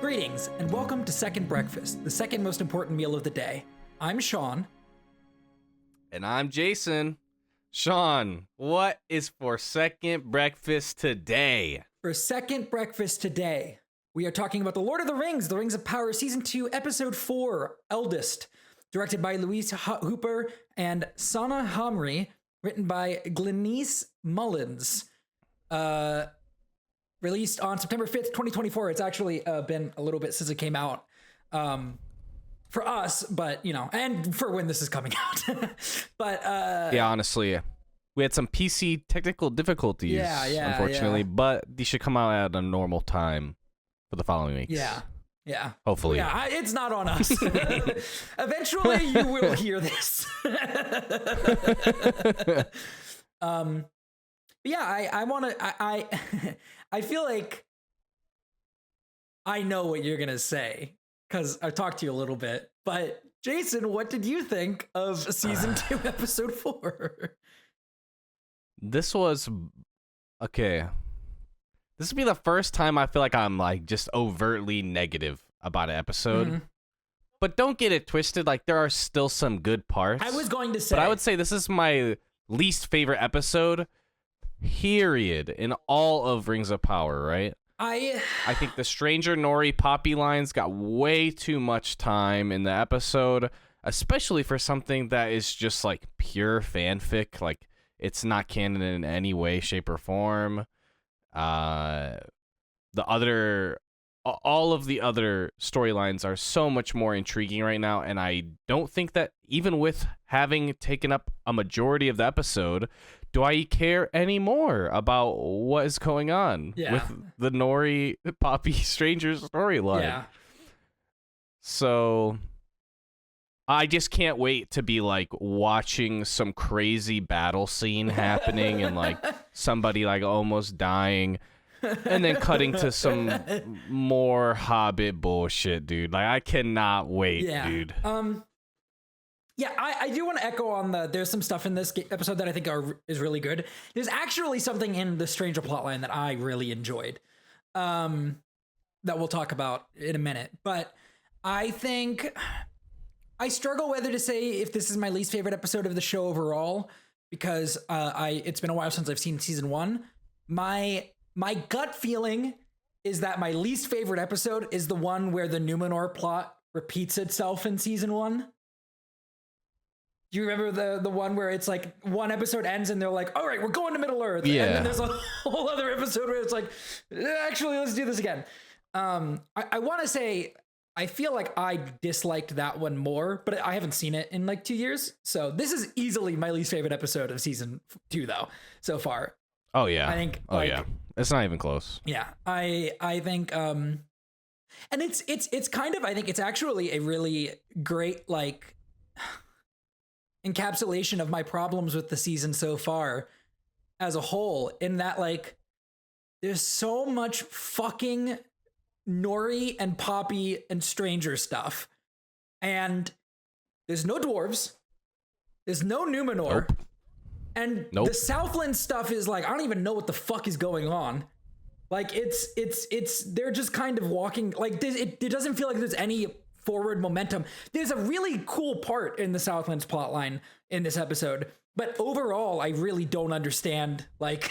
Greetings, and welcome to Second Breakfast, the second most important meal of the day. I'm Shawn. And I'm Jason. Shawn, what is for second breakfast today? For second breakfast today, we are talking about The Lord of the Rings of Power, Season 2, Episode 4, Eldest, directed by Louise Hooper and Sana Hamri, written by Glenise Mullins. Released on September 5th, 2024. It's actually been a little bit since it came out for us, but, you know, and for when this is coming out. But yeah, honestly, we had some PC technical difficulties, unfortunately, but these should come out at a normal time for the following weeks. Yeah. Hopefully. Yeah, it's not on us. Eventually, you will hear this. Yeah, I want to, I feel like I know what you're going to say because I've talked to you a little bit, but Jason, what did you think of season 2, episode 4? This was, okay. This would be the first time I feel like I'm like just overtly negative about an episode. Mm-hmm. But don't get it twisted. Like there are still some good parts. I was going to say. But I would say this is my least favorite episode. Period in all of Rings of Power, right? I think the Stranger Nori Poppy lines got way too much time in the episode, especially for something that is just like pure fanfic. Like it's not canon in any way, shape, or form. All of the other storylines are so much more intriguing right now, and I don't think that even with having taken up a majority of the episode, do I care anymore about what is going on with the Nori Poppy Stranger storyline? Yeah. So I just can't wait to be like watching some crazy battle scene happening and like somebody like almost dying and then cutting to some more Hobbit bullshit, dude. Like I cannot wait, dude. Yeah, I do want to echo on there's some stuff in this episode that I think is really good. There's actually something in the Stranger plotline that I really enjoyed that we'll talk about in a minute. But I think I struggle whether to say if this is my least favorite episode of the show overall, because it's been a while since I've seen season 1. My gut feeling is that my least favorite episode is the one where the Numenor plot repeats itself in season 1. Do you remember the one where it's like one episode ends and they're like, all right, we're going to Middle Earth. Yeah. And then there's a whole other episode where it's like, actually, let's do this again. I want to say, I feel like I disliked that one more, but I haven't seen it in like 2 years. So this is easily my least favorite episode of season 2 though, so far. Oh yeah. I think. It's not even close. Yeah. I think, and it's kind of, I think it's actually a really great, like, encapsulation of my problems with the season so far as a whole, in that like there's so much fucking Nori and Poppy and Stranger stuff, and there's no dwarves, there's no Numenor, and the Southland stuff is like I don't even know what the fuck is going on. Like it's they're just kind of walking like it doesn't feel like there's any forward momentum. There's a really cool part in the Southlands plotline in this episode, but overall, I really don't understand. Like,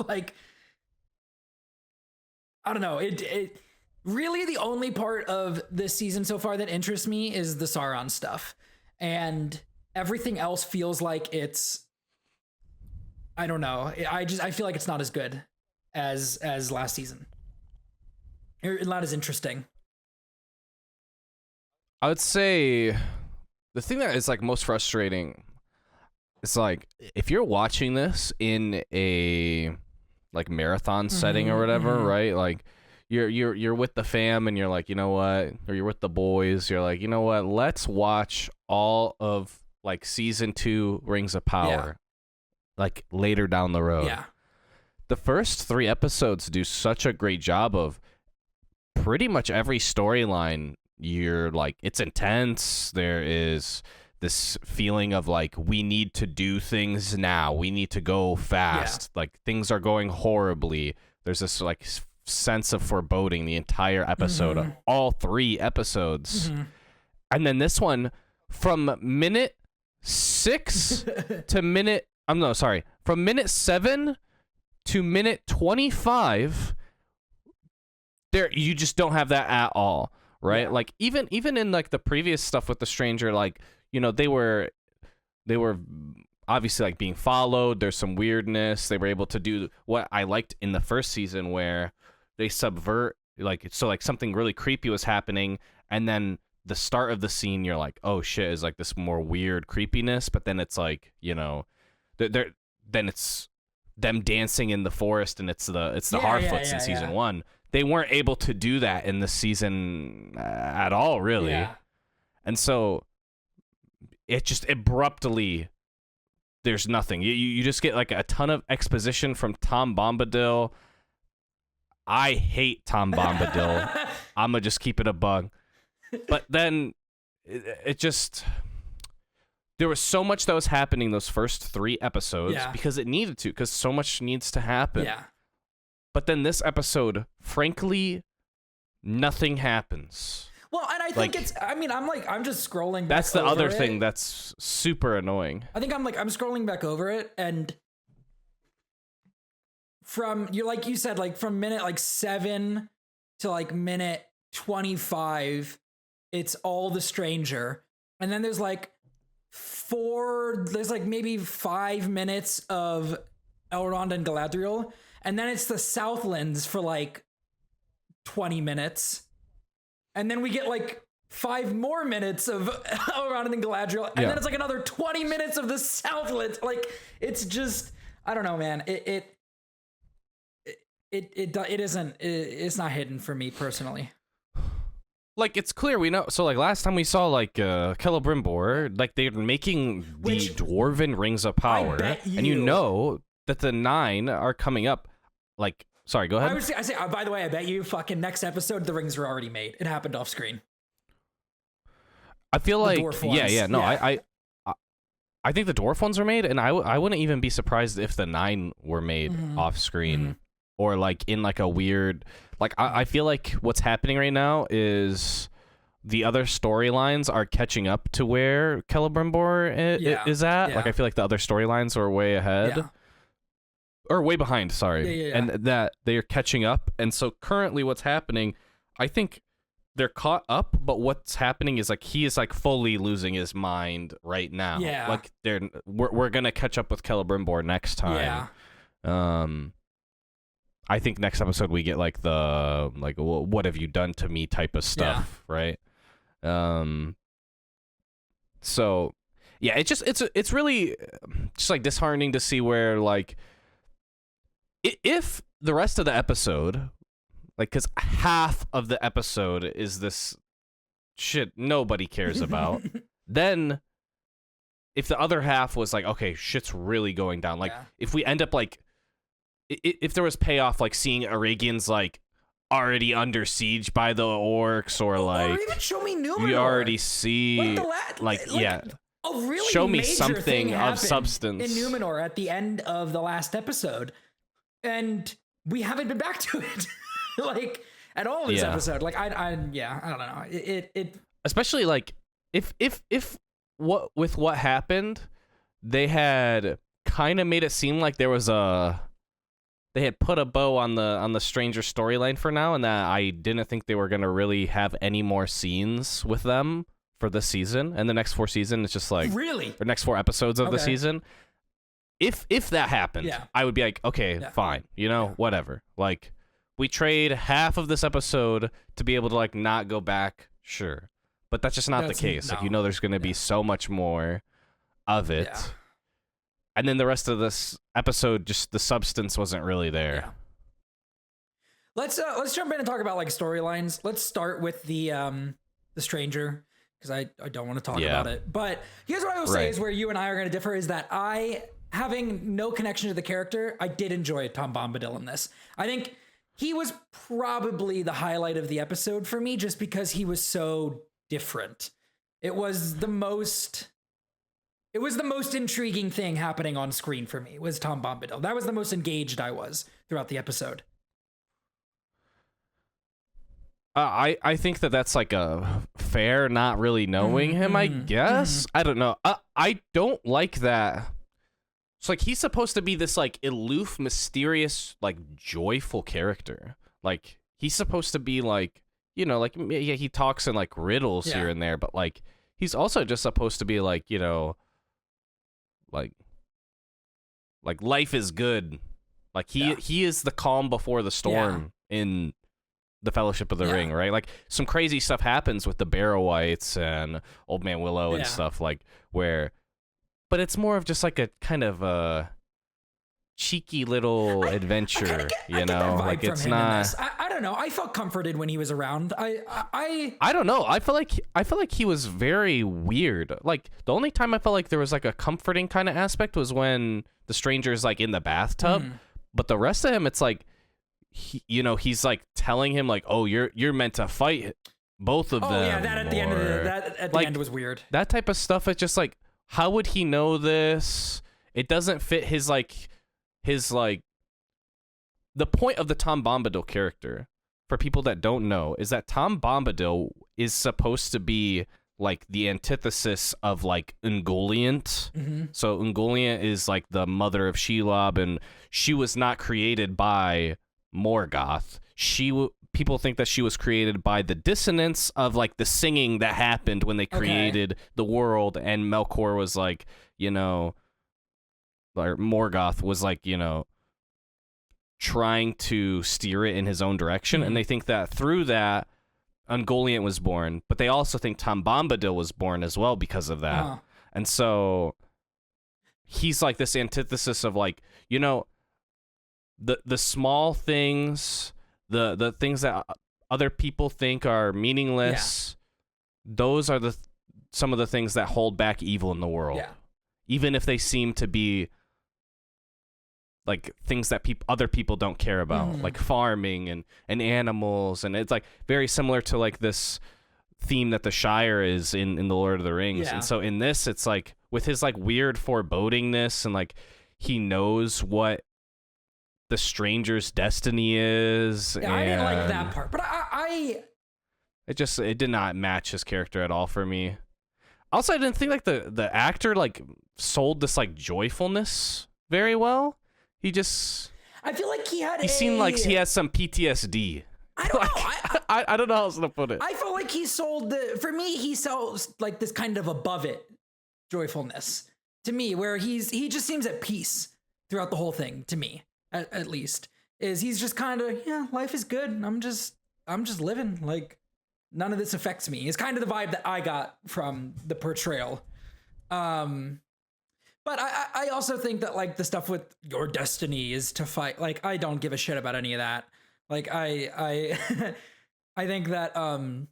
like I don't know. It really the only part of this season so far that interests me is the Sauron stuff, and everything else feels like it's. I don't know. I feel like it's not as good as last season. Or not as interesting. I would say the thing that is like most frustrating is like if you're watching this in a like marathon setting or whatever, right? Like you're with the fam and you're like, you know what? Or you're with the boys, you're like, you know what? Let's watch all of like season 2 Rings of Power like later down the road. Yeah. The first 3 episodes do such a great job of pretty much every storyline. You're like, it's intense. There is this feeling of like, we need to do things now. We need to go fast. Like things are going horribly. There's this like sense of foreboding the entire episode, all 3 episodes. And then this one, from minute 6 to minute, from minute 7 to minute 25, there you just don't have that at all, right? Like even in like the previous stuff with the stranger, like, you know, they were obviously like being followed. There's some weirdness. They were able to do what I liked in the first season, where they subvert, like, so like something really creepy was happening, and then the start of the scene, you're like, oh shit, is like this more weird creepiness, but then it's like, you know, then it's them dancing in the forest, and it's the Harfoots in season 1. They weren't able to do that in this season at all, really. And so it just abruptly, there's nothing. You just get like a ton of exposition from Tom Bombadil. I hate Tom Bombadil. I'm gonna just keep it a bug. But then it just, there was so much that was happening those first 3 episodes because it needed to, because so much needs to happen. But then this episode, frankly, nothing happens. Well, and I think it's, I mean, I'm just scrolling back. That's the other thing it. that's super annoying. I think I'm scrolling back over it, and from, like you said, like from minute like 7 to like minute 25, it's all the stranger. And then there's like maybe 5 minutes of Elrond and Galadriel. And then it's the Southlands for like 20 minutes. And then we get like 5 more minutes of Elrond and Galadriel. And then it's like another 20 minutes of the Southlands. Like, it's just, I don't know, man. It's not hidden for me personally. Like, it's clear we know. So like last time we saw like Celebrimbor, like they're making the Dwarven Rings of Power, and you know that the 9 are coming up. Like, sorry, go ahead. I say, by the way, I bet you fucking next episode the rings were already made. It happened off screen. I feel like no, yeah. I think the dwarf ones are made, and I wouldn't even be surprised if the 9 were made off screen or like in like a weird, like I feel like what's happening right now is the other storylines are catching up to where Celebrimbor is at. Yeah. Like, I feel like the other storylines are way ahead. Or way behind, sorry. And that they're catching up. And so currently what's happening, I think they're caught up, but what's happening is like he is like fully losing his mind right now. Yeah. Like we're going to catch up with Celebrimbor next time. Yeah. I think next episode we get like the like what have you done to me type of stuff, right? So yeah, it's really just like disheartening to see where like if the rest of the episode, like, because half of the episode is this shit nobody cares about, then if the other half was like, okay, shit's really going down, like if we end up like, if there was payoff, like seeing Aragians like already under siege by the orcs, or like, or even show me Numenor. You already see like a really show me major something thing of substance in Numenor at the end of the last episode. And we haven't been back to it, like, at all in this episode. Like, I don't know. It especially like if what happened, they had kind of made it seem like they had put a bow on the stranger storyline for now, and that I didn't think they were gonna really have any more scenes with them for this season. And the next 4 seasons, it's just like the next 4 episodes of the season. If that happened, I would be like, okay, fine, you know, whatever. Like, we trade half of this episode to be able to like not go back, sure, but that's just not the case. No. Like, you know, there's gonna be so much more of it, and then the rest of this episode, just the substance wasn't really there. Let's jump in and talk about like storylines. Let's start with the stranger, because I don't want to talk about it. But here's what I will say is where you and I are going to differ is that having no connection to the character, I did enjoy Tom Bombadil in this. I think he was probably the highlight of the episode for me, just because he was so different. It was the most intriguing thing happening on screen for me, was Tom Bombadil. That was the most engaged I was throughout the episode. I think that that's like a fair not really knowing him, I guess. I don't know. I don't like that. It's like he's supposed to be this like aloof, mysterious, like joyful character. Like he's supposed to be like, you know, like yeah, he talks in like riddles here and there, but like he's also just supposed to be like, you know, like life is good. Like he is the calm before the storm in the Fellowship of the Ring, right? Like some crazy stuff happens with the Barrow-wights and Old Man Willow and stuff like where, but it's more of just like a kind of a cheeky little adventure, you know? Like it's not. I don't know. I felt comforted when he was around. I don't know. I feel like he was very weird. Like the only time I felt like there was like a comforting kind of aspect was when the stranger's like in the bathtub, but the rest of him, it's like. He's like telling him like, oh, you're meant to fight both of them. Oh yeah, that at the end of the end was weird. That type of stuff. It's just like, how would he know this? It doesn't fit his the point of the Tom Bombadil character. For people that don't know, is that Tom Bombadil is supposed to be like the antithesis of like Ungoliant. So Ungoliant is like the mother of Shelob, and she was not created by Morgoth. People think that she was created by the dissonance of like the singing that happened when they created the world, and Melkor was like, you know, or Morgoth was like, you know, trying to steer it in his own direction, and they think that through that Ungoliant was born, but they also think Tom Bombadil was born as well because of that. And so he's like this antithesis of like, you know, the small things, the things that other people think are meaningless, those are some of the things that hold back evil in the world. Even if they seem to be like things that other people don't care about, like farming and animals, and it's like very similar to like this theme that the Shire is in the Lord of the Rings. And so in this, it's like with his like weird forebodingness, and like he knows what the stranger's destiny is. Yeah, I didn't like that part, but it did not match his character at all for me. Also, I didn't think like the actor like sold this like joyfulness very well. I feel like he seemed like he has some PTSD. I don't know. I don't know how else to put it. I felt like he sold he sells like this kind of above it joyfulness to me, where he just seems at peace throughout the whole thing to me. At least he's just kind of, life is good. I'm just living, like none of this affects me. Is kind of the vibe that I got from the portrayal. But I also think that like the stuff with your destiny is to fight. Like I don't give a shit about any of that. Like I I think that when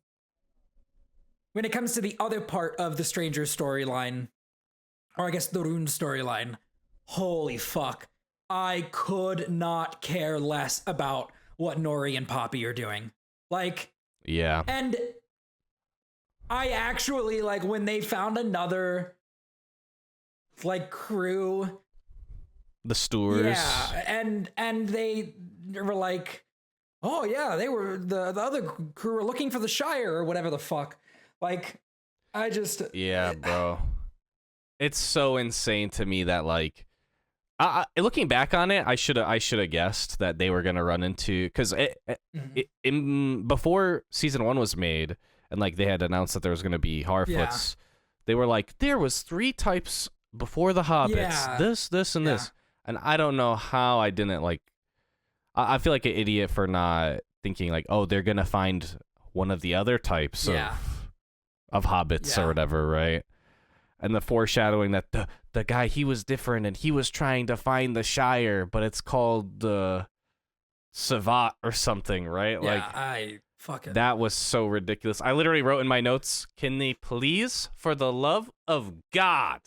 it comes to the other part of the Stranger storyline, or I guess the Rune storyline, holy fuck. I could not care less about what Nori and Poppy are doing. Like, and I actually like when they found another like crew, the stewards. And they were like, oh yeah, they were the other crew were looking for the Shire or whatever the fuck. Like, I just bro, it's so insane to me that like. Looking back on it, I should have guessed that they were gonna run into, because before season 1 was made and like they had announced that there was gonna be Harfoots, they were like there was 3 types before the Hobbits, this and this, and I don't know how I didn't like. I feel like an idiot for not thinking like, oh, they're gonna find one of the other types of hobbits or whatever, right? And the foreshadowing that the guy, he was different and he was trying to find the Shire, but it's called the Savat or something, right? Yeah, like that was so ridiculous. I literally wrote in my notes, can they please, for the love of God,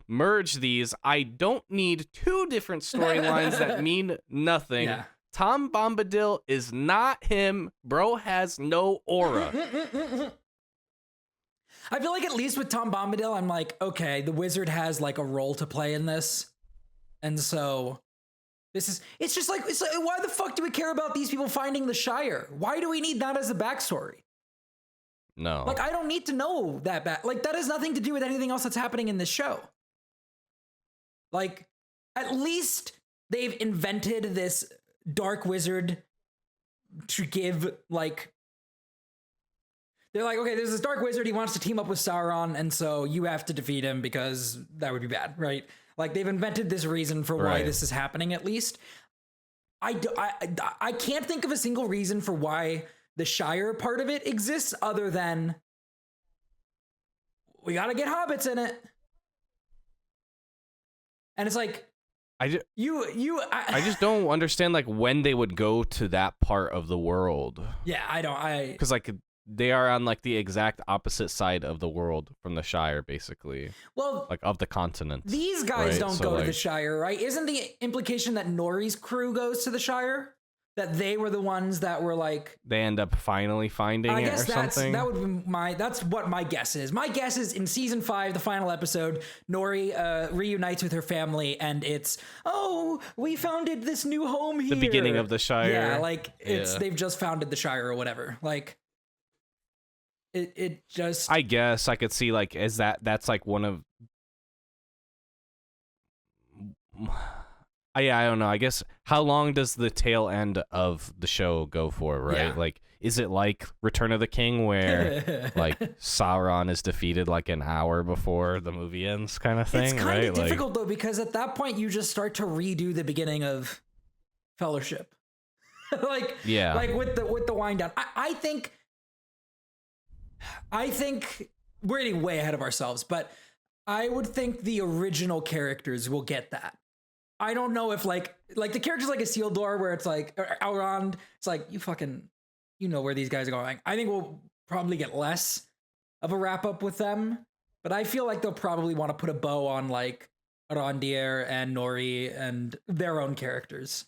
merge these? I don't need 2 different storylines that mean nothing. Yeah. Tom Bombadil is not him. Bro has no aura. I feel like at least with Tom Bombadil, I'm like, okay, the wizard has like a role to play in this. And so It's just like, why the fuck do we care about these people finding the Shire? Why do we need that as a backstory? No. Like, I don't need to know that like, that has nothing to do with anything else that's happening in this show. Like, at least they've invented this dark wizard to give, like, they're like, okay, there's this dark wizard, he wants to team up with Sauron, and so you have to defeat him because that would be bad, right? Like, they've invented this reason for why this is happening, at least. I can't think of a single reason for why the Shire part of it exists other than we gotta get hobbits in it. And it's like, I just don't understand, like, when they would go to that part of the world. Yeah, because, like, they are on, like, the exact opposite side of the world from the Shire, basically. Well, like, of the continent. These guys don't go to the Shire, right? Isn't the implication that Nori's crew goes to the Shire? That they were the ones that were like, they end up finally finding it or something. That's what my guess is. My guess is in season 5, the final episode, Nori reunites with her family, and it's, oh, we founded this new home here. The beginning of the Shire. Yeah, like they've just founded the Shire or whatever. Like it just. I guess I could see, like, as that's like one of. I don't know. I guess, how long does the tail end of the show go for, right? Yeah. Like, is it like Return of the King, where like Sauron is defeated like an hour before the movie ends, kind of thing? It's kind of difficult though, because at that point you just start to redo the beginning of Fellowship, like with the wind down. I think we're getting way ahead of ourselves, but I would think the original characters will get that. I don't know if like the characters like Isildur, where it's like Elrond, it's like you know where these guys are going. I think we'll probably get less of a wrap up with them, but I feel like they'll probably want to put a bow on like Arondir and Nori and their own characters.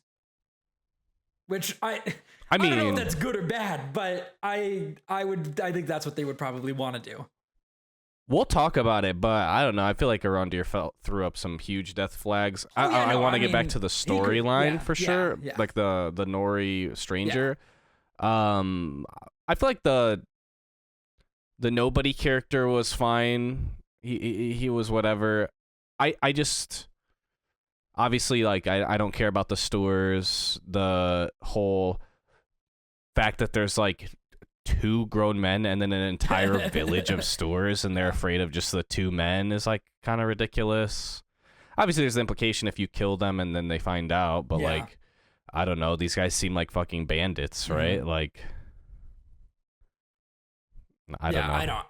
Which I mean, I don't know if that's good or bad, but I think that's what they would probably want to do. We'll talk about it, but I don't know. I feel like Arondir threw up some huge death flags. I want to get back to the storyline for sure, like the Nori stranger. I feel like the nobody character was fine. He was whatever. I just obviously, like, I don't care about the Stewards. The whole fact that there's like 2 grown men and then an entire village of Stewards, and they're afraid of just the 2 men is like kind of ridiculous. Obviously there's the implication if you kill them and then they find out, but like, I don't know, these guys seem like fucking bandits, right? Mm-hmm. Like, I don't know.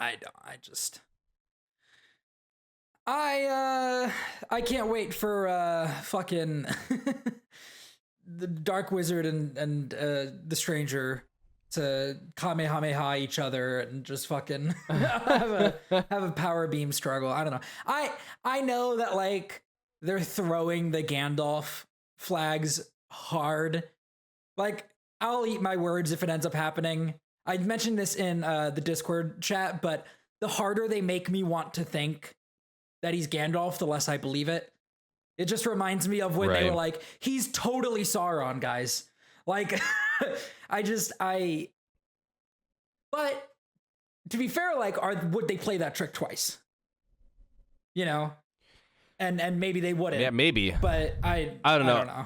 I can't wait for fucking the Dark Wizard and the Stranger to Kamehameha each other and just fucking have a power beam struggle. I don't know. I know that like they're throwing the Gandalf flags hard. Like, I'll eat my words if it ends up happening. I mentioned this in the Discord chat, but the harder they make me want to think that he's Gandalf, the less I believe it. It just reminds me of when they were like, he's totally Sauron, guys. Like, but to be fair, like, would they play that trick twice? You know? And maybe they wouldn't. Yeah, maybe. But I don't know.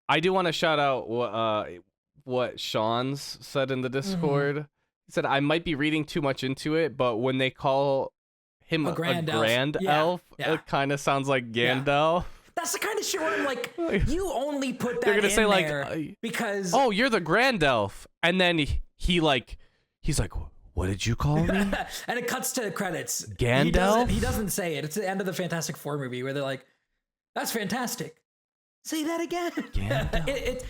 I do want to shout out what Shawn's said in the Discord. Mm-hmm. He said, I might be reading too much into it, but when they call him a grand elf, it kind of sounds like Gandalf. Yeah. That's the kind of shit where I'm like, you only put that They're gonna in say, there like, because... Oh, you're the grand elf. And then he's like, what did you call me? And it cuts to the credits. Gandalf? He doesn't say it. It's the end of the Fantastic Four movie where they're like, that's fantastic. Say that again. Gandalf.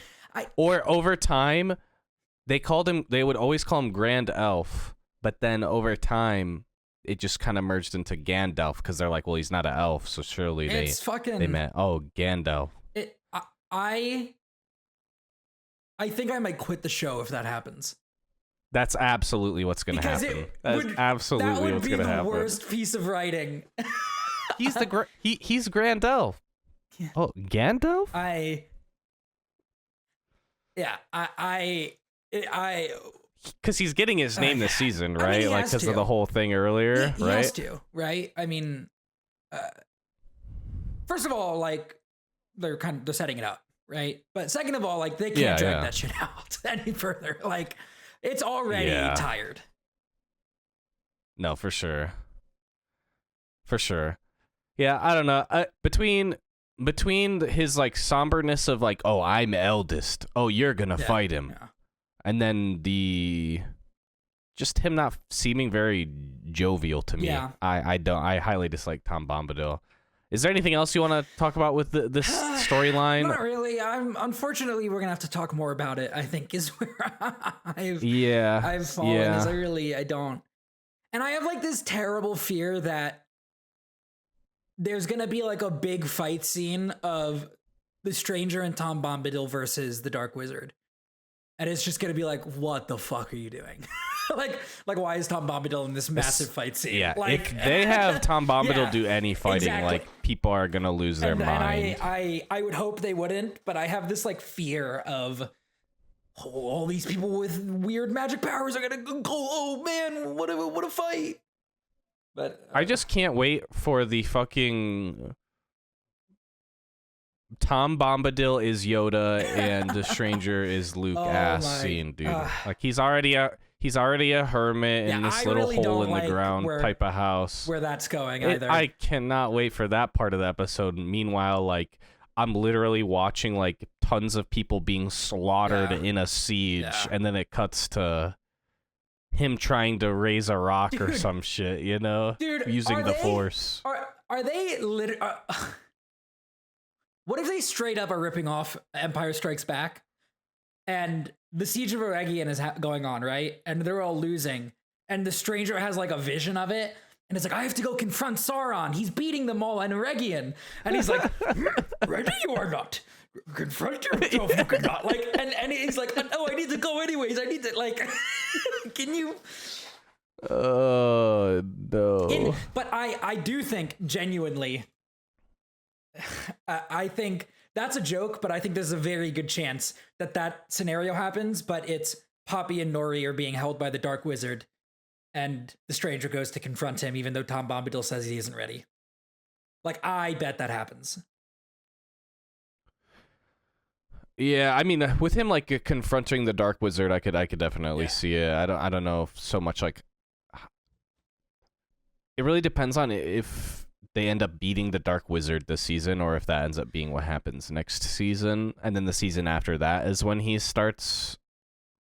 Or over time, they would always call him Grand Elf, but then over time, it just kind of merged into Gandalf because they're like, well, he's not an elf, so surely they meant, oh, Gandalf. I think I might quit the show if that happens. That's absolutely what's going to happen. That would be the worst piece of writing. He's Grand Elf. Oh, Gandalf? Because he's getting his name this season, right? He like has because of to. the whole thing earlier, He right? has to, right? I mean, first of all, like they're setting it up, right? But second of all, like they can't drag that shit out any further. Like it's already tired. No, for sure. For sure. Yeah, I don't know. Between his like somberness of like, oh, I'm eldest. Oh, you're gonna fight him. Yeah. And then just him not seeming very jovial to me. Yeah. I highly dislike Tom Bombadil. Is there anything else you want to talk about with this storyline? Not really. Unfortunately, we're gonna have to talk more about it. I think is where I've fallen. I don't, and I have like this terrible fear that there's gonna be like a big fight scene of the Stranger and Tom Bombadil versus the Dark Wizard. And it's just gonna be like, what the fuck are you doing? like why is Tom Bombadil in this massive fight scene? Yeah, like, if they have Tom Bombadil do any fighting, like people are gonna lose their mind. And I would hope they wouldn't, but I have this like fear of all these people with weird magic powers are gonna go. Oh man, what a fight! But I just can't wait for the fucking Tom Bombadil is Yoda and the Stranger is Luke scene, dude. Like he's already a hermit in this little hole in the ground type of house. Where that's going either. I cannot wait for that part of the episode. Meanwhile, like I'm literally watching like tons of people being slaughtered in a siege, and then it cuts to him trying to raise a rock or some shit, you know? Dude, using the Force. Are they what if they straight up are ripping off Empire Strikes Back and the Siege of Eregion is going on, right? And they're all losing. And the Stranger has like a vision of it. And it's like, I have to go confront Sauron. He's beating them all in Eregion. And he's like, ready you are not. Confront yourself, you cannot. Like, and he's like, oh, I need to go anyways. I need to, like, can you? Oh, no. But I do think genuinely, I think that's a joke, but I think there's a very good chance that scenario happens, but it's Poppy and Nori are being held by the Dark Wizard, and the Stranger goes to confront him, even though Tom Bombadil says he isn't ready. Like, I bet that happens. Yeah, I mean, with him like confronting the Dark Wizard, I could definitely see it. I don't know so much like. It really depends on if they end up beating the Dark Wizard this season, or if that ends up being what happens next season, and then the season after that is when he starts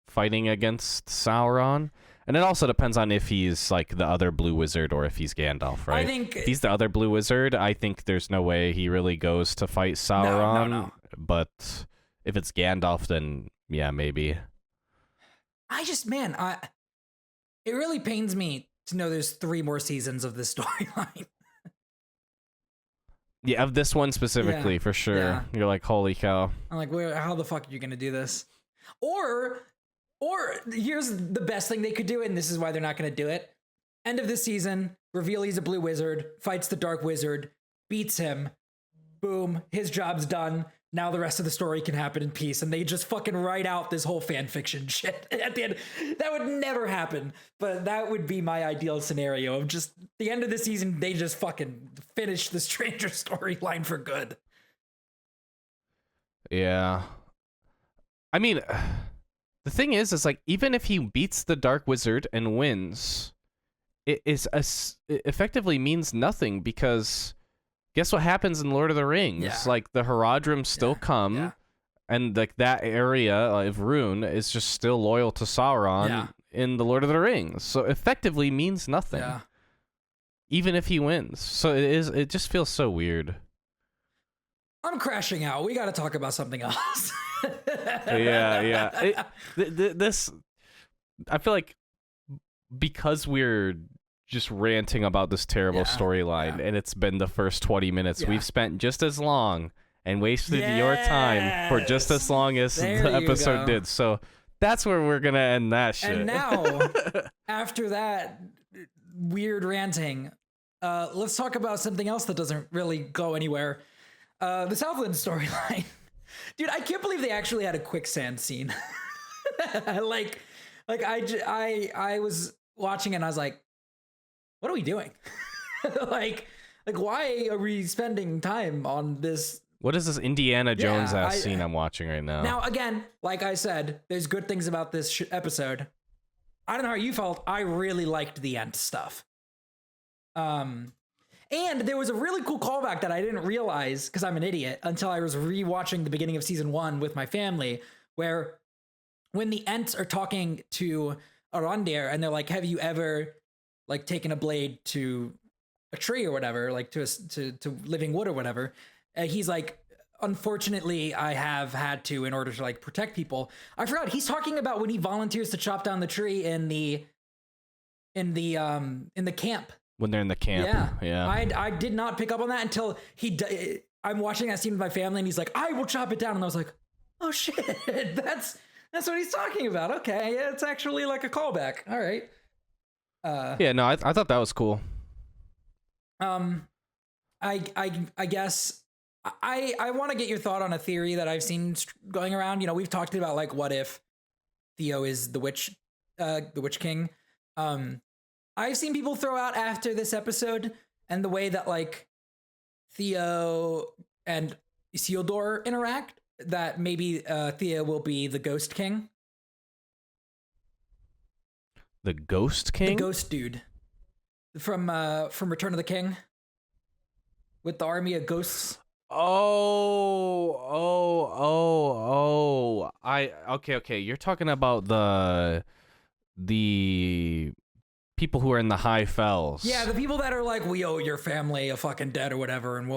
fighting against Sauron. And it also depends on if he's like the other Blue Wizard or if he's Gandalf, right? I think if he's the other Blue Wizard, I think there's no way he really goes to fight Sauron. No. But if it's Gandalf, then yeah, maybe. It really pains me to know there's 3 more seasons of this storyline. Yeah, of this one specifically, for sure. Yeah. You're like, holy cow. I'm like, how the fuck are you gonna do this? Or here's the best thing they could do, and this is why they're not gonna do it. End of this season, reveal he's a Blue Wizard, fights the Dark Wizard, beats him, boom, his job's done. Now the rest of the story can happen in peace, and they just fucking write out this whole fan fiction shit at the end. That would never happen, but that would be my ideal scenario of just the end of the season. They just fucking finish the Stranger storyline for good. Yeah. I mean, the thing is like, even if he beats the Dark Wizard and wins, it effectively means nothing, because guess what happens in Lord of the Rings? Yeah. Like the Haradrim still come, and like that area of Rune is just still loyal to Sauron in the Lord of the Rings. So effectively means nothing. Yeah. Even if he wins. So it just feels so weird. I'm crashing out. We got to talk about something else. Yeah. This, I feel like, because we're just ranting about this terrible storyline, and it's been the first 20 minutes, we've spent just as long and wasted your time for just as long as the episode did. So that's where we're gonna end that shit. And now, after that weird ranting, let's talk about something else that doesn't really go anywhere. The Southland storyline. Dude, I can't believe they actually had a quicksand scene. I was watching it and I was like, what are we doing? like why are we spending time on this? What is this Indiana Jones scene I'm watching right now? Now, again, like I said, there's good things about this episode. I don't know how you felt. I really liked the Ent stuff. And there was a really cool callback that I didn't realize because I'm an idiot until I was rewatching the beginning of season 1 with my family, where when the Ents are talking to Arondir and they're like, have you ever like taken a blade to a tree or whatever, like to living wood or whatever? He's like, unfortunately, I have had to in order to like protect people. I forgot he's talking about when he volunteers to chop down the tree in the camp. When they're in the camp. Yeah. I did not pick up on that until I'm watching that scene with my family and he's like, I will chop it down. And I was like, oh shit, that's what he's talking about. Okay. Yeah, it's actually like a callback. All right. Yeah, no, I thought that was cool. I guess I want to get your thought on a theory that I've seen going around. You know, we've talked about like, what if Theo is the witch king? I've seen people throw out after this episode and the way that like Theo and Isildur interact, that maybe Theo will be the Ghost King. The Ghost King? The ghost dude from Return of the King with the army of ghosts. Okay. You're talking about the people who are in the High Fells. Yeah, the people that are like, we owe your family a fucking debt or whatever, and we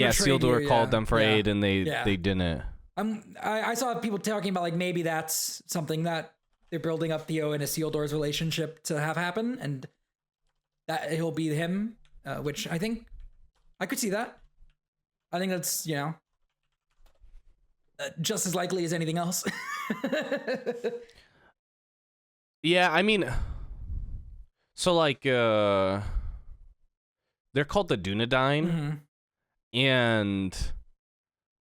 Isildur called them for aid, and they didn't. I saw people talking about like maybe that's something that they're building up Theo and Isildur's relationship to have happen, and that he'll be him, which I think I could see that. I think that's, you know, just as likely as anything else. Yeah, I mean, so like they're called the Dunedain, and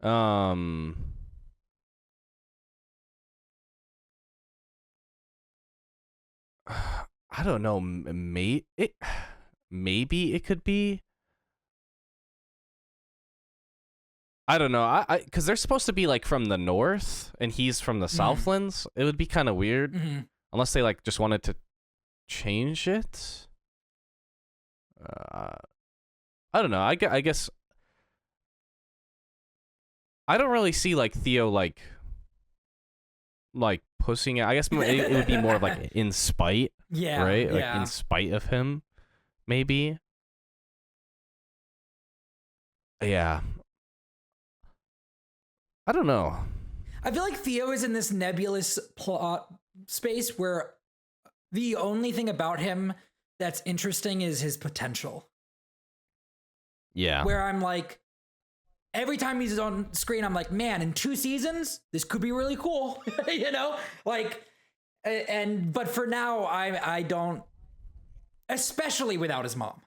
I don't know, maybe it could be. I don't know. I because they're supposed to be like from the north, and he's from the Southlands. It would be kind of weird, unless they like just wanted to change it. I don't know. I guess I don't really see like Theo like pushing it. I guess it would be more of like in spite. Yeah. Right. Like in spite of him, maybe. Yeah. I don't know. I feel like Theo is in this nebulous plot space where the only thing about him that's interesting is his potential. Yeah. Where I'm like, every time he's on screen, I'm like, man, in 2 seasons, this could be really cool. You know? Like, but for now, I don't, especially without his mom.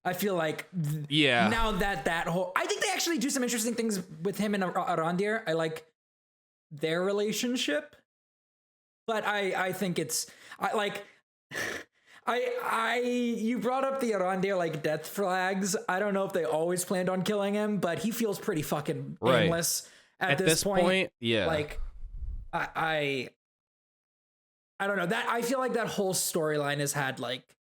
I feel like now that whole, I think they actually do some interesting things with him and Arondir. I like their relationship, but I think it's you brought up the Arondir like death flags. I don't know if they always planned on killing him, but he feels pretty fucking aimless at this point. Yeah, like I don't know, that I feel like that whole storyline has had like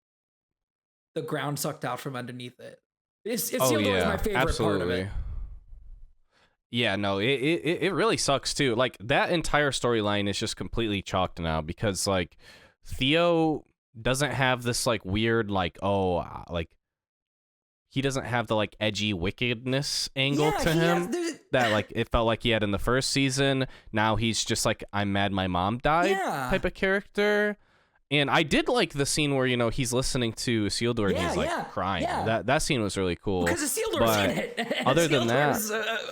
the ground sucked out from underneath it. It's my favorite part of it. Yeah, no, it really sucks too. Like that entire storyline is just completely chalked now because like Theo doesn't have this like weird like he doesn't have the like edgy wickedness angle to him that like it felt like he had in the first season. Now he's just like, I'm mad my mom died type of character. And I did like the scene where, you know, he's listening to Isildur and he's like crying. Yeah. That scene was really cool. Because Isildur's in it. Other than that,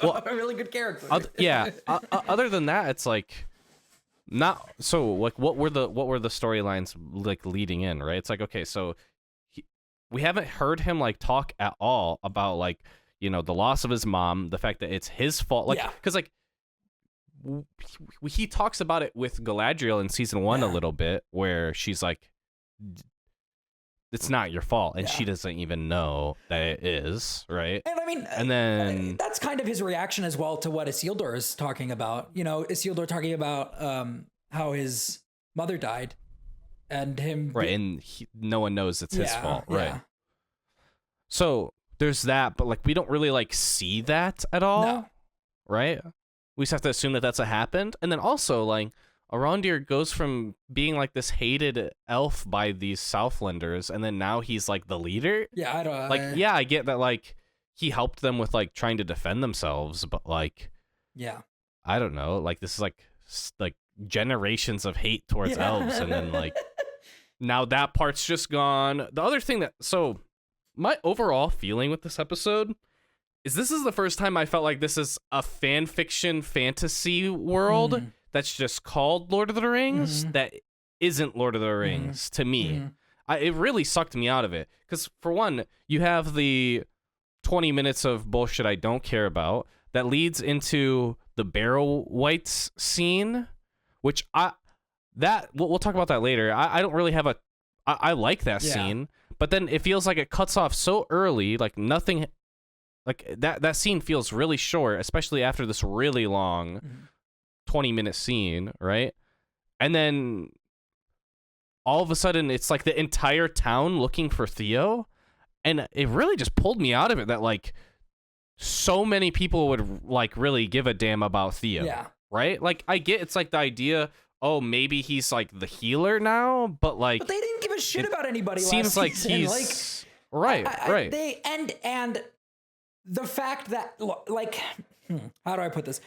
a really good character. Other than that, it's like not so like what were the storylines like leading in, right? It's like, okay, so we haven't heard him like talk at all about like, you know, the loss of his mom, the fact that it's his fault, like, because like he talks about it with Galadriel in season 1 a little bit, where she's like, it's not your fault, and she doesn't even know that it is, right? And I mean, and then that's kind of his reaction as well to what Isildur is talking about. You know, Isildur talking about how his mother died, and him and no one knows it's his fault, right? So there's that, but like we don't really like see that at all, right? We just have to assume that that's what happened, and then also like Arondir goes from being like this hated elf by these Southlanders, and then now he's like the leader. Yeah, I don't like. Yeah, I get that. Like he helped them with like trying to defend themselves, but like, I don't know. Like this is like generations of hate towards elves, and then like now that part's just gone. The other thing so my overall feeling with this episode is this is the first time I felt like this is a fan fiction fantasy world that's just called Lord of the Rings that isn't Lord of the Rings to me. It really sucked me out of it, because for one, you have the 20 minutes of bullshit I don't care about that leads into the Barrow Wights scene, which we'll talk about that later. I don't really have I like that scene, but then it feels like it cuts off so early, like nothing, like that scene feels really short, especially after this really long 20-minute scene, right? And then all of a sudden it's like the entire town looking for Theo, and it really just pulled me out of it that like so many people would like really give a damn about Theo, right? Like I get it's like the idea, oh, maybe he's like the healer now, but like they didn't give a shit about anybody seems last like season. He's right. They and the fact that like how do I put this?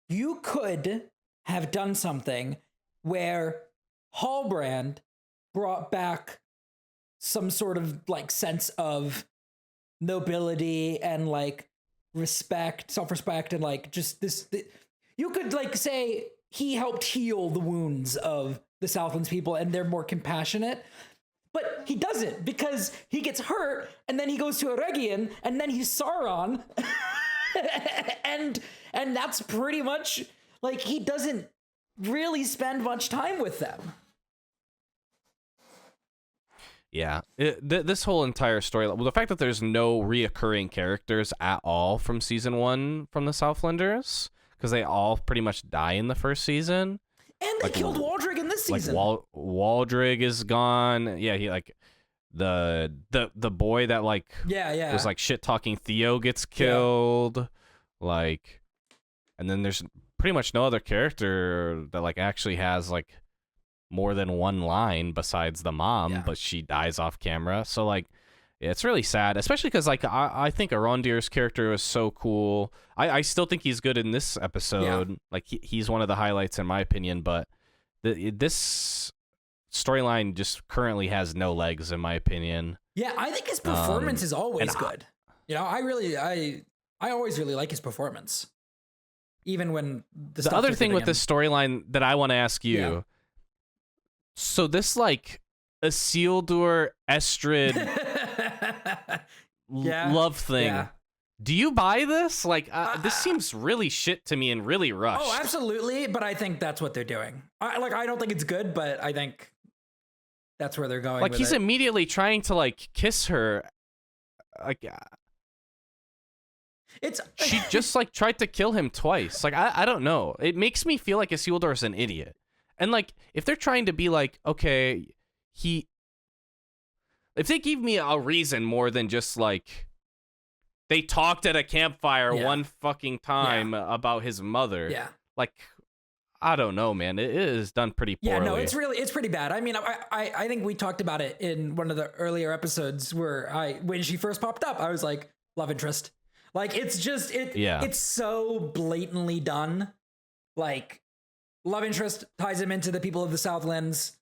You could have done something where Hallbrand brought back some sort of like sense of nobility and like respect, self-respect, and like just this you could like say he helped heal the wounds of the Southlands people and they're more compassionate. But he doesn't, because he gets hurt and then he goes to Eregion and then he's Sauron. and that's pretty much like he doesn't really spend much time with them. Yeah, this whole entire story, well, the fact that there's no reoccurring characters at all from season 1 from the Southlanders, because they all pretty much die in the first season. And they killed Waldrig in this season. Like Waldrig is gone. Yeah, he like the boy that like was like shit talking Theo gets killed. Like, and then there's pretty much no other character that like actually has like more than one line besides the mom, but she dies off camera. So like, it's really sad, especially because like I think Arondir's character was so cool. I still think he's good in this episode. Like he's one of the highlights in my opinion, but this storyline just currently has no legs in my opinion. Yeah, I think his performance is always good. You know, I always really like his performance, even when the other thing with this storyline that I want to ask you. So this like Isildur Estrid love thing. Yeah. Do you buy this? Like, this seems really shit to me and really rushed. Oh, absolutely. But I think that's what they're doing. I don't think it's good, but I think that's where they're going. Like, he's immediately trying to like kiss her. Like, she just like tried to kill him twice. Like, I don't know. It makes me feel like Isildur is an idiot. And like, if they're trying to be like, okay, if they give me a reason more than just like they talked at a campfire one fucking time about his mother. Yeah. Like, I don't know, man. It is done pretty poorly. Yeah, no, it's pretty bad. I mean, I think we talked about it in one of the earlier episodes where when she first popped up, I was like, love interest. Like, it's just, it's so blatantly done. Like, love interest ties him into the people of the Southlands,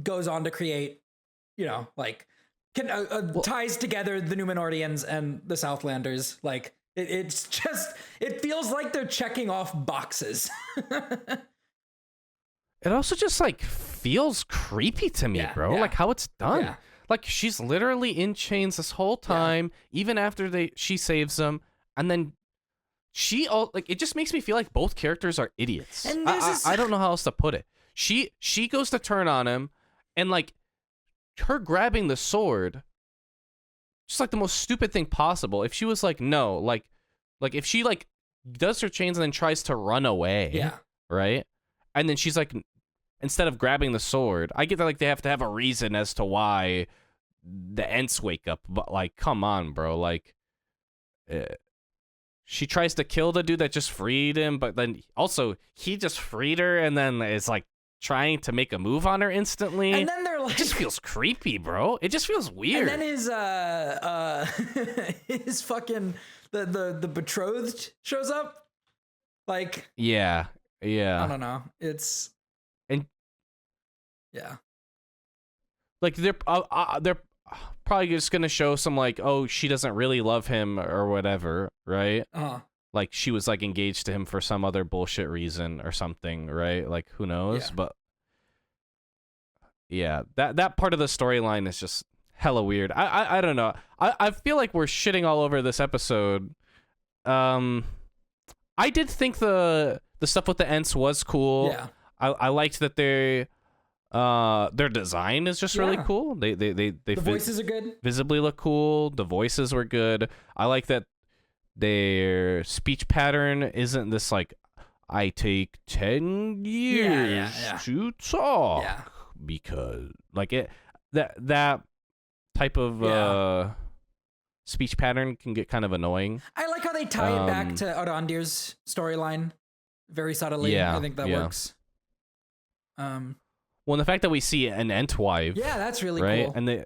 goes on to create, you know, like, ties together the Numenorians and the Southlanders. Like, it's just, it feels like they're checking off boxes. It also just like feels creepy to me, bro. Like how it's done. Like, she's literally in chains this whole time, even after she saves them, and then it just makes me feel like both characters are idiots. And I don't know how else to put it. She goes to turn on him, and like her grabbing the sword, just like the most stupid thing possible. If she was like, no, like if she like does her chains and then tries to run away, right? And then she's like, instead of grabbing the sword, I get that like they have to have a reason as to why the Ents wake up, but like, come on, bro, like. She tries to kill the dude that just freed him, but then also he just freed her and then is like trying to make a move on her instantly. And then they're like, it just feels creepy, bro. It just feels weird. And then his fucking the betrothed shows up. Like, yeah. I don't know. It's like they're probably just gonna show some like, oh, she doesn't really love him or whatever, right? Like she was like engaged to him for some other bullshit reason or something, right? Like who knows? But yeah, that part of the storyline is just hella weird. I don't know. I feel like we're shitting all over this episode. I did think the stuff with the Ents was cool. Yeah. I liked that their design is just really cool. They the voices are good. Visibly look cool. The voices were good. I like that their speech pattern isn't this like, I take 10 years to talk because like that type of speech pattern can get kind of annoying. I like how they tie it back to Arondir's storyline very subtly. I think that works. Well, the fact that we see an Entwife, that's really right? cool. And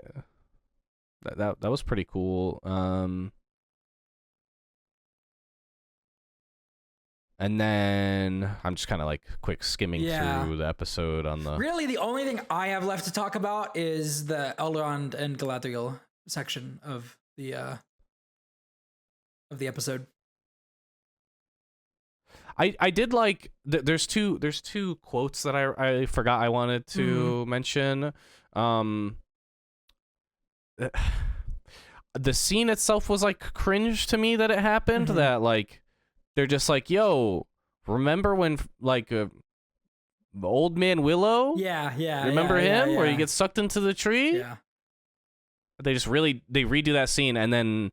that was pretty cool. And then I'm just kind of like quick skimming through the episode on the. Really, the only thing I have left to talk about is the Elrond and Galadriel section of the episode. I did like there's two quotes that I forgot I wanted to mention. The scene itself was like cringe to me that it happened. That like they're just like, yo, remember when like old man Willow? Remember him where he gets sucked into the tree? Yeah. They redo that scene, and then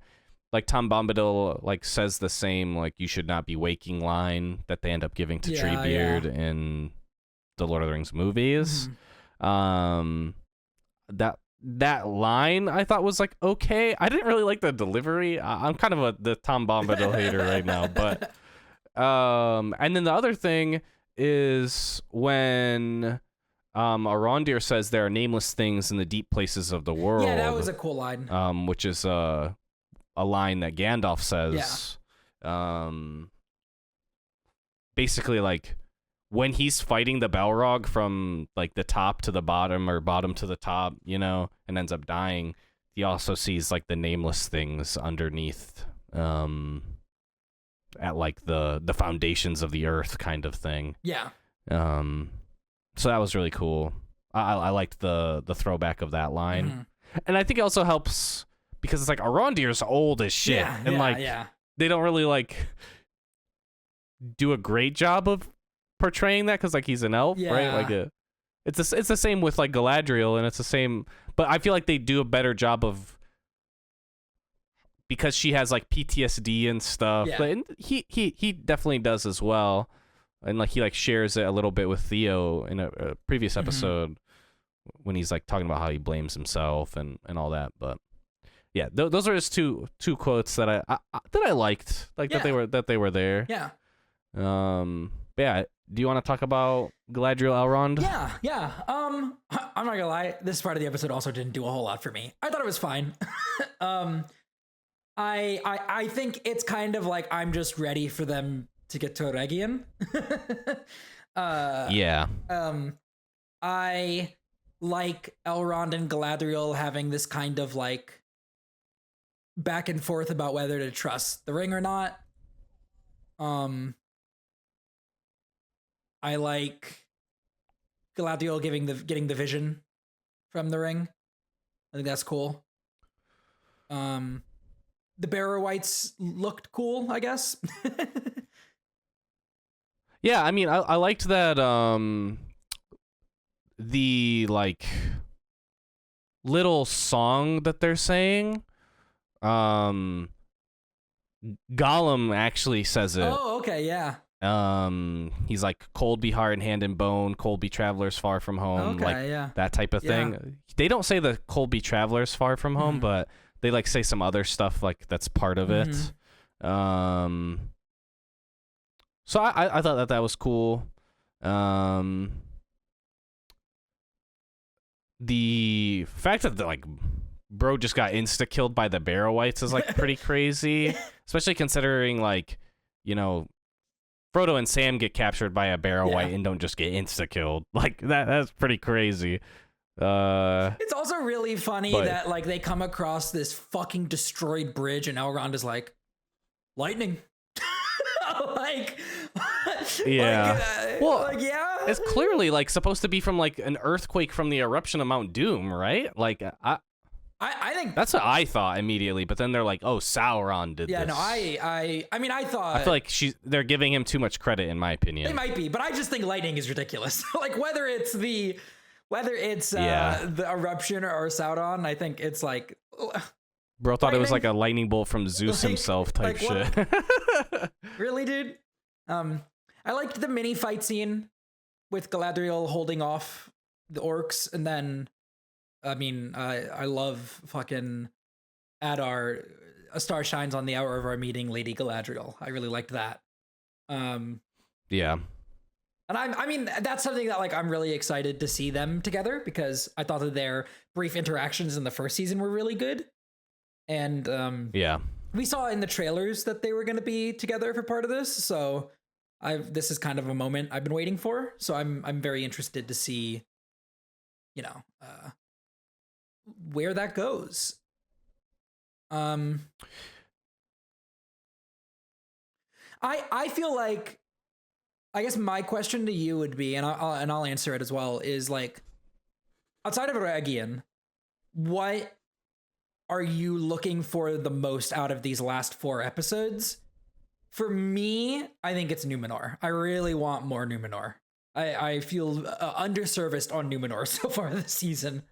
like Tom Bombadil like says the same like you should not be waking line that they end up giving to Treebeard in the Lord of the Rings movies. That line I thought was like okay. I didn't really like the delivery. I'm kind of the Tom Bombadil hater right now, but and then the other thing is when Arondir says there are nameless things in the deep places of the world. Yeah, that was a cool line. Which is a line that Gandalf says. Basically like when he's fighting the Balrog from like the top to the bottom or bottom to the top, you know, and ends up dying, he also sees like the nameless things underneath at like the foundations of the earth kind of thing. Yeah. So that was really cool. I liked the throwback of that line. And I think it also helps because it's like Arondir's old as shit. They don't really like do a great job of portraying that because like he's an elf, right? Like it's the same with like Galadriel, and it's the same, but I feel like they do a better job of because she has like PTSD and stuff. And he definitely does as well, and like he like shares it a little bit with Theo in a previous episode when he's like talking about how he blames himself and all that. But yeah, those are just two quotes that I liked, like that they were there. Yeah. But yeah. Do you want to talk about Galadriel Elrond? Yeah. I'm not gonna lie. This part of the episode also didn't do a whole lot for me. I thought it was fine. I think it's kind of like I'm just ready for them to get to Eregion. I like Elrond and Galadriel having this kind of like back and forth about whether to trust the ring or not. I like Galadriel getting the vision from the ring. I think that's cool. The Barrow-wights looked cool, I guess. Yeah, I mean, I liked that the like little song that they're saying. Gollum actually says it. Oh, okay, yeah. He's like, cold be heart and hand and bone, cold be travelers far from home, Okay, like yeah. that type of thing. Yeah. They don't say the cold be travelers far from home, Mhm. but they like say some other stuff like that's part of it. So I thought that was cool. The fact that like bro just got insta killed by the Barrow-wights is like pretty crazy, especially considering like, you know, Frodo and Sam get captured by a Barrow-wight and don't just get insta killed. Like that's pretty crazy. It's also really funny that like they come across this fucking destroyed bridge and Elrond is like, lightning. Like, yeah. yeah. It's clearly like supposed to be from like an earthquake from the eruption of Mount Doom, right? Like I think that's what I thought immediately, but then they're like, "Oh, Sauron did this." Yeah, no, I mean, I thought I feel like they're giving him too much credit, in my opinion. they might be, but I just think lightning is ridiculous. Like whether it's the eruption or Sauron, I think it's like. Bro thought lightning? It was like a lightning bolt from Zeus himself type shit. Really, dude? I liked the mini fight scene with Galadriel holding off the orcs, and then, I mean, I love fucking Adar. A star shines on the hour of our meeting, Lady Galadriel. I really liked that. Yeah. And I mean, that's something that like I'm really excited to see them together because I thought that their brief interactions in the first season were really good. And yeah, we saw in the trailers that they were going to be together for part of this, so this is kind of a moment I've been waiting for. So I'm very interested to see, you know, where that goes. I feel like, I guess my question to you would be, and I'll answer it as well, is like, outside of Aragian, what are you looking for the most out of these last 4 episodes? For me, I think it's Numenor. I really want more Numenor. I feel underserviced on Numenor so far this season.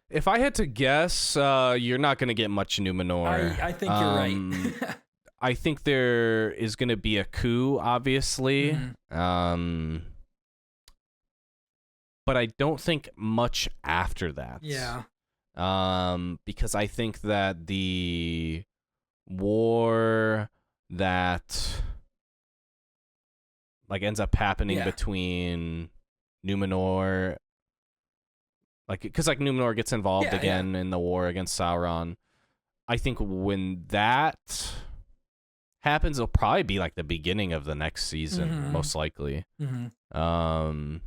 If I had to guess, you're not going to get much Numenor. I think you're right. I think there is going to be a coup, obviously. Mm-hmm. But I don't think much after that. Yeah. Because I think that the war that like ends up happening between Numenor, like because like Numenor gets involved again in the war against Sauron. I think when that happens, it'll probably be like the beginning of the next season, most likely. I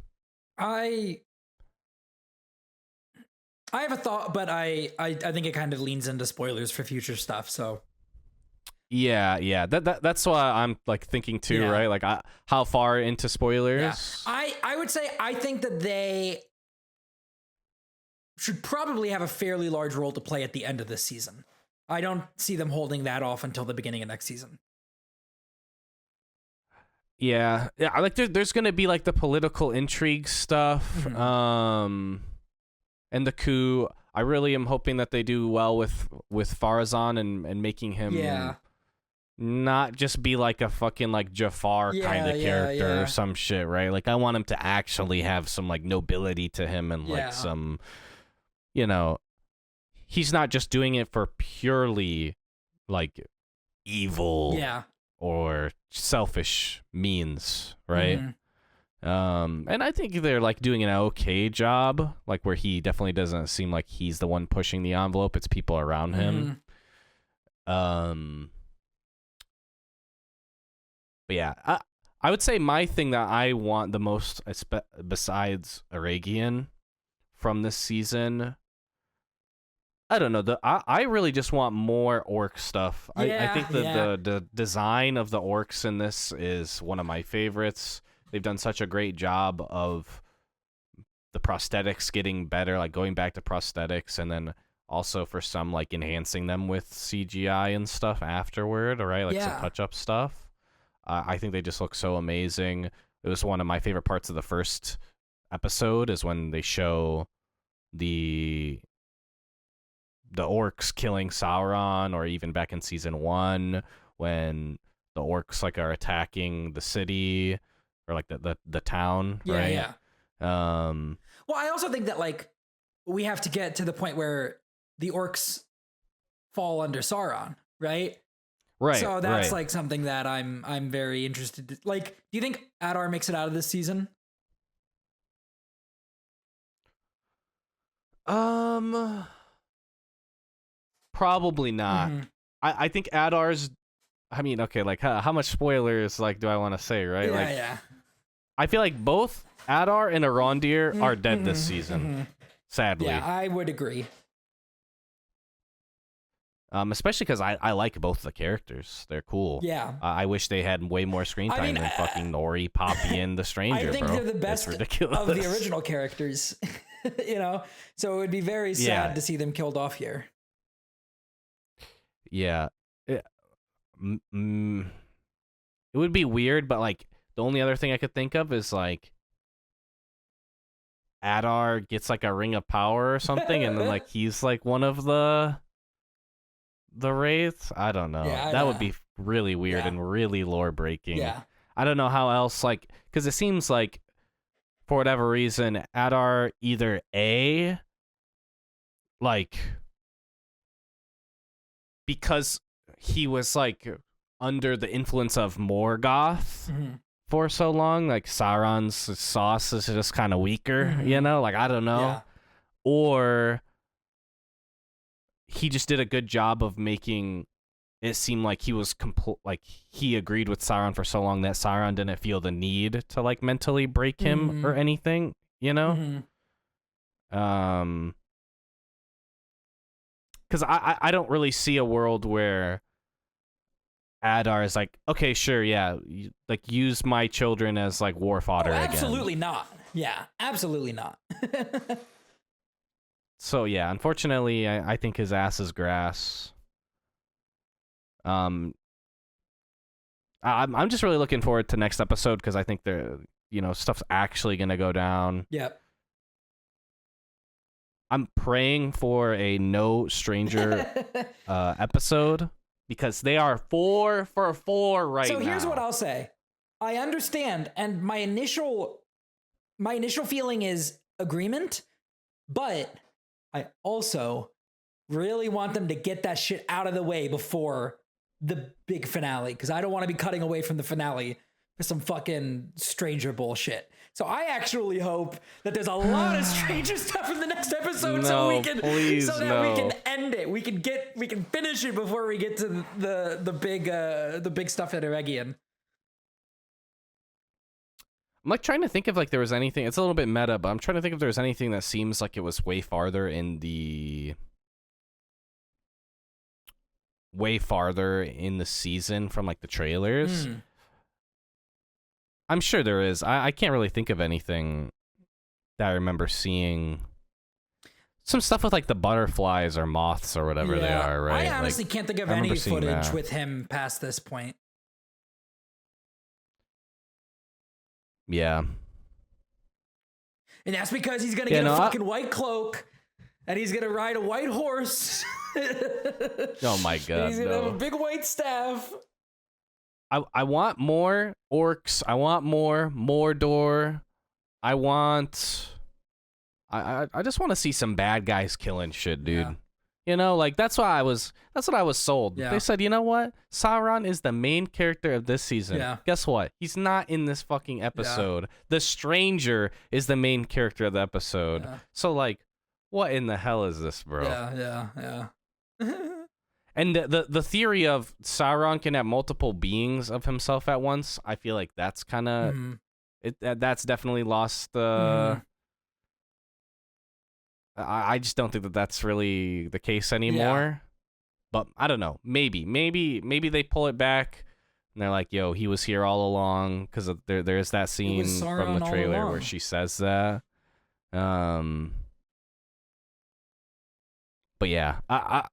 have a thought, but I think it kind of leans into spoilers for future stuff. So yeah, that's why I'm like thinking too, right? Like how far into spoilers? Yeah. I would say I think that they should probably have a fairly large role to play at the end of this season. I don't see them holding that off until the beginning of next season. Yeah, I like there's gonna be like the political intrigue stuff, and the coup. I really am hoping that they do well with Farazan and making him not just be like a fucking like Jafar kind of character or some shit, right? Like I want him to actually have some like nobility to him and like some, you know, he's not just doing it for purely like evil or selfish means, right? And I think they're like doing an okay job, like where he definitely doesn't seem like he's the one pushing the envelope, it's people around him. But yeah, I would say my thing that I want the most besides Aragian from this season, I don't know. I really just want more orc stuff. I think the design of the orcs in this is one of my favorites. They've done such a great job of the prosthetics getting better, like going back to prosthetics, and then also for some like enhancing them with CGI and stuff afterward, right? Like some touch-up stuff. I think they just look so amazing. It was one of my favorite parts of the first episode is when they show the orcs killing Sauron, or even back in season 1 when the orcs like are attacking the city or like the town, right? Yeah. Well, I also think that like we have to get to the point where the orcs fall under Sauron, right? Right. So that's like something that I'm very interested to, like, do you think Adar makes it out of this season? Probably not. Mm-hmm. I think Adar's, I mean, okay, like how much spoilers like do I want to say, right? Yeah, like, yeah. I feel like both Adar and Arondir are dead this season, sadly. Yeah, I would agree. Especially because I like both the characters. They're cool. Yeah. I wish they had way more screen time than fucking Nori, Poppy, and the Stranger, I think bro. they're the best It's ridiculous. of the original characters, you know? So it would be very sad to see them killed off here. Yeah. It would be weird, but like the only other thing I could think of is like Adar gets like a ring of power or something, and then like he's like one of the wraiths. I don't know. Yeah, that would be really weird and really lore breaking. Yeah. I don't know how else, like, because it seems like for whatever reason Adar either like because he was like under the influence of Morgoth for so long, like Sauron's sauce is just kind of weaker, you know? Like, I don't know. Yeah. Or he just did a good job of making it seem like he was like he agreed with Sauron for so long that Sauron didn't feel the need to like mentally break him or anything, you know? Because I don't really see a world where Adar is like, okay, sure, yeah, like use my children as like war fodder again. Absolutely not. Yeah, absolutely not. So yeah, unfortunately, I think his ass is grass. I'm just really looking forward to next episode because I think stuff's actually gonna go down. Yep. I'm praying for a no stranger episode because they are 4 for 4 right now. So here's what I'll say. I understand, and my initial feeling is agreement, but I also really want them to get that shit out of the way before the big finale, because I don't want to be cutting away from the finale for some fucking stranger bullshit. So I actually hope that there's a lot of stranger stuff in the next episode, so we can we can end it. We can finish it before we get to the big stuff at Eregion. I'm like trying to think if like there was anything. It's a little bit meta, but I'm trying to think if there's anything that seems like it was way farther in the season from like the trailers. I'm sure there is. I can't really think of anything that I remember seeing. Some stuff with like the butterflies or moths or whatever they are, right? I honestly can't think of any footage with him past this point. Yeah. And that's because he's going to get a fucking white cloak and he's going to ride a white horse. Oh my God. He's going to have a big white staff. I want more orcs. I want more Mordor. I just want to see some bad guys killing shit, dude. Yeah. You know, like that's what I was sold. Yeah. They said, you know what? Sauron is the main character of this season. Yeah. Guess what? He's not in this fucking episode. Yeah. The stranger is the main character of the episode. Yeah. So like, what in the hell is this, bro? Yeah. And the theory of Sauron can have multiple beings of himself at once, I feel like that's kind of that's definitely lost the. I just don't think that that's really the case anymore. Yeah. But I don't know. Maybe they pull it back and they're like, "Yo, he was here all along," because there's that scene from the trailer where she says that. Um, but yeah, I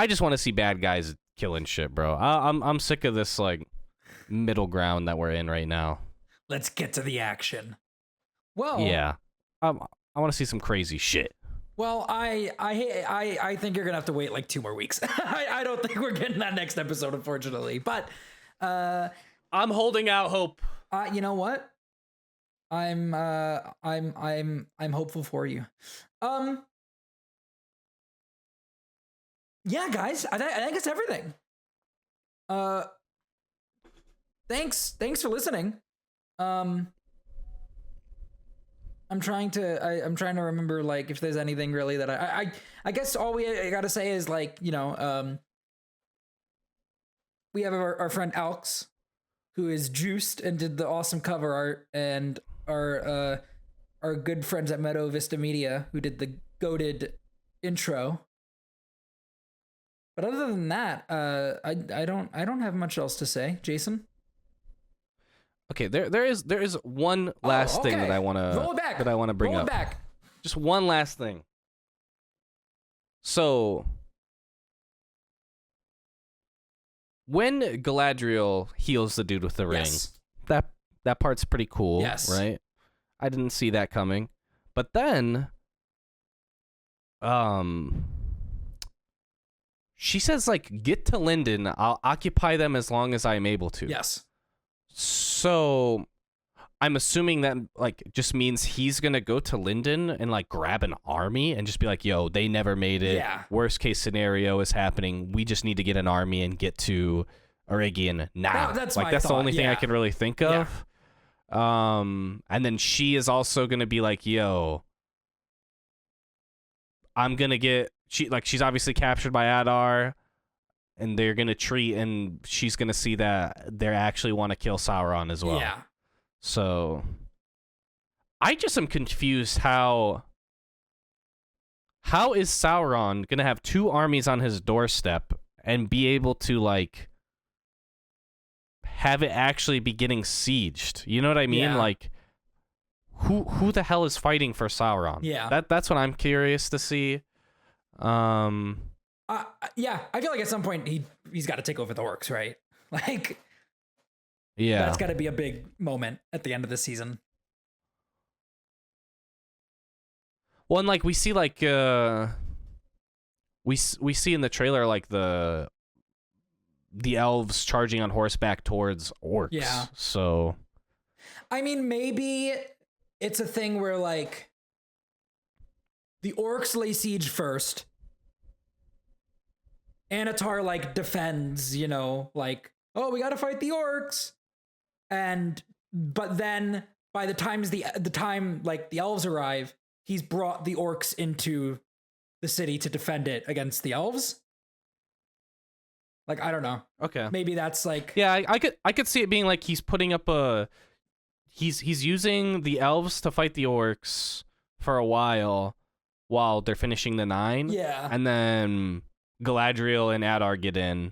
just want to see bad guys killing shit, bro. I'm sick of this like middle ground that we're in right now. Let's get to the action. Well, yeah, I want to see some crazy shit. Well, I think you're gonna have to wait like 2 more weeks. I don't think we're getting that next episode, unfortunately. But I'm holding out hope. You know what? I'm hopeful for you. Yeah, guys, I think it's everything. Thanks for listening. I'm trying to remember like if there's anything really that I guess all we gotta say is like, you know, we have our friend Alex, who is juiced and did the awesome cover art, and our good friends at Meadow Vista Media, who did the goated intro. But other than that, I don't have much else to say. Jason? Okay, there is one last thing that I want to bring up. Back. Just one last thing. So when Galadriel heals the dude with the ring, that part's pretty cool, right? I didn't see that coming. But then she says like, get to Linden, I'll occupy them as long as I'm able to. Yes. So I'm assuming that like just means he's gonna go to Linden and like grab an army and just be like, yo, they never made it. Yeah. Worst case scenario is happening. We just need to get an army and get to Aragian now. That's like that's the only thing I can really think of. Yeah. And then she is also gonna be like, yo, I'm gonna get she's obviously captured by Adar. And they're gonna treat, and she's gonna see that they actually want to kill Sauron as well. Yeah. So, I just am confused how is Sauron gonna have 2 armies on his doorstep and be able to like have it actually be getting sieged? You know what I mean? Yeah. Like, who the hell is fighting for Sauron? Yeah. That's what I'm curious to see. Yeah, I feel like at some point he's got to take over the orcs, right? Like, yeah, that's got to be a big moment at the end of the season. Well, and like we see like we see in the trailer like the elves charging on horseback towards orcs. Yeah. So, I mean, maybe it's a thing where like the orcs lay siege first. Anatar like defends, you know, like, oh, we gotta fight the orcs, but then by the time like the elves arrive, he's brought the orcs into the city to defend it against the elves. Like, I don't know. Okay, maybe that's like, yeah, I could see it being like he's putting up he's using the elves to fight the orcs for a while they're finishing the 9. Yeah, and then Galadriel and Adar get in,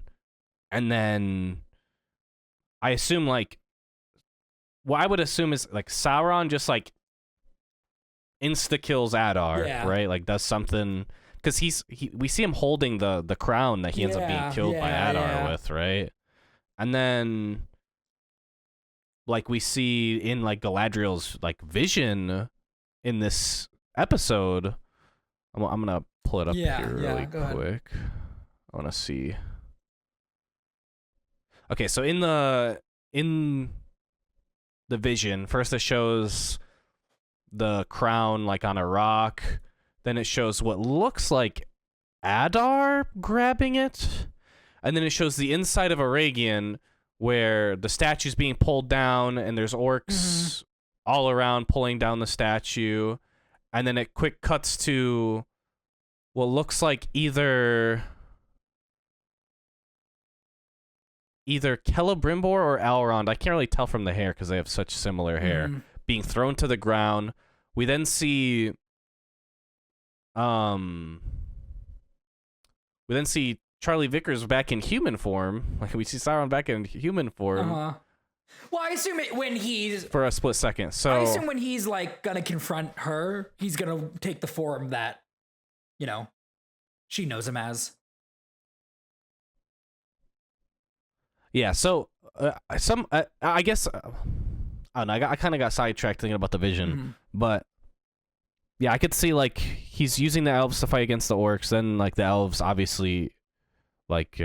and then I assume like what I would assume is like Sauron just like insta kills Adar, right? Like does something because we see him holding the crown that he ends up being killed by Adar with, right? And then like we see in like Galadriel's like vision in this episode, I'm gonna pull it up here really quick. I want to see. Okay, so in the vision, first it shows the crown like on a rock, then it shows what looks like Adar grabbing it, and then it shows the inside of Aragian where the statue's being pulled down and there's orcs all around pulling down the statue, and then it quick cuts to what looks like either Celebrimbor or Elrond. I can't really tell from the hair because they have such similar hair. Being thrown to the ground. We then see Charlie Vickers back in human form. Like we see Sauron back in human form. Well, I assume when he's for a split second. So I assume when he's like gonna confront her, he's gonna take the form that, you know, she knows him as. yeah. So I guess I don't know. I kind of got sidetracked thinking about the vision, but yeah, I could see like he's using the elves to fight against the orcs. Then like the elves obviously like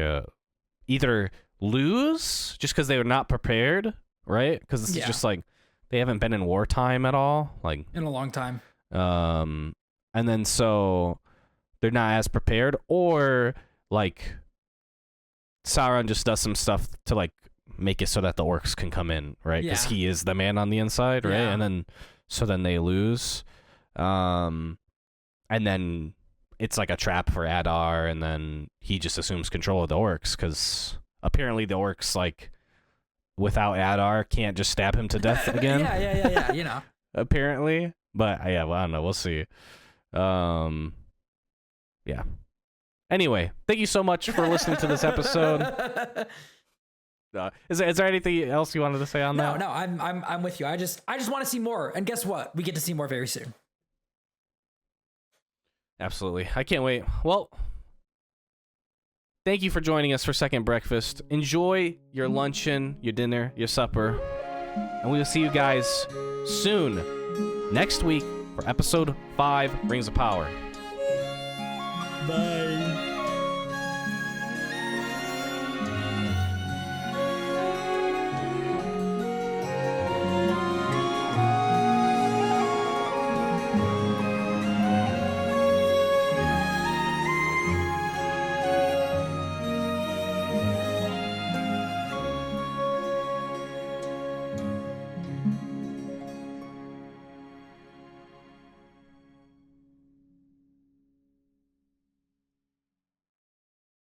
either lose just because they were not prepared, right? Because it's just like they haven't been in wartime at all, like in a long time. And then so they're not as prepared, or like Sauron just does some stuff to like make it so that the orcs can come in, right? Because he is the man on the inside, right? And then so then they lose, and then it's like a trap for Adar, and then he just assumes control of the orcs because apparently the orcs like without Adar can't just stab him to death again. yeah. You know, apparently, but yeah, well, I don't know. We'll see. Yeah. Anyway, thank you so much for listening to this episode. Is there anything else you wanted to say on that? No, I'm with you. I just want to see more, and guess what? We get to see more very soon. Absolutely, I can't wait. Well, thank you for joining us for Second Breakfast. Enjoy your luncheon, your dinner, your supper, and we will see you guys soon next week for episode 5, Rings of Power. Bye.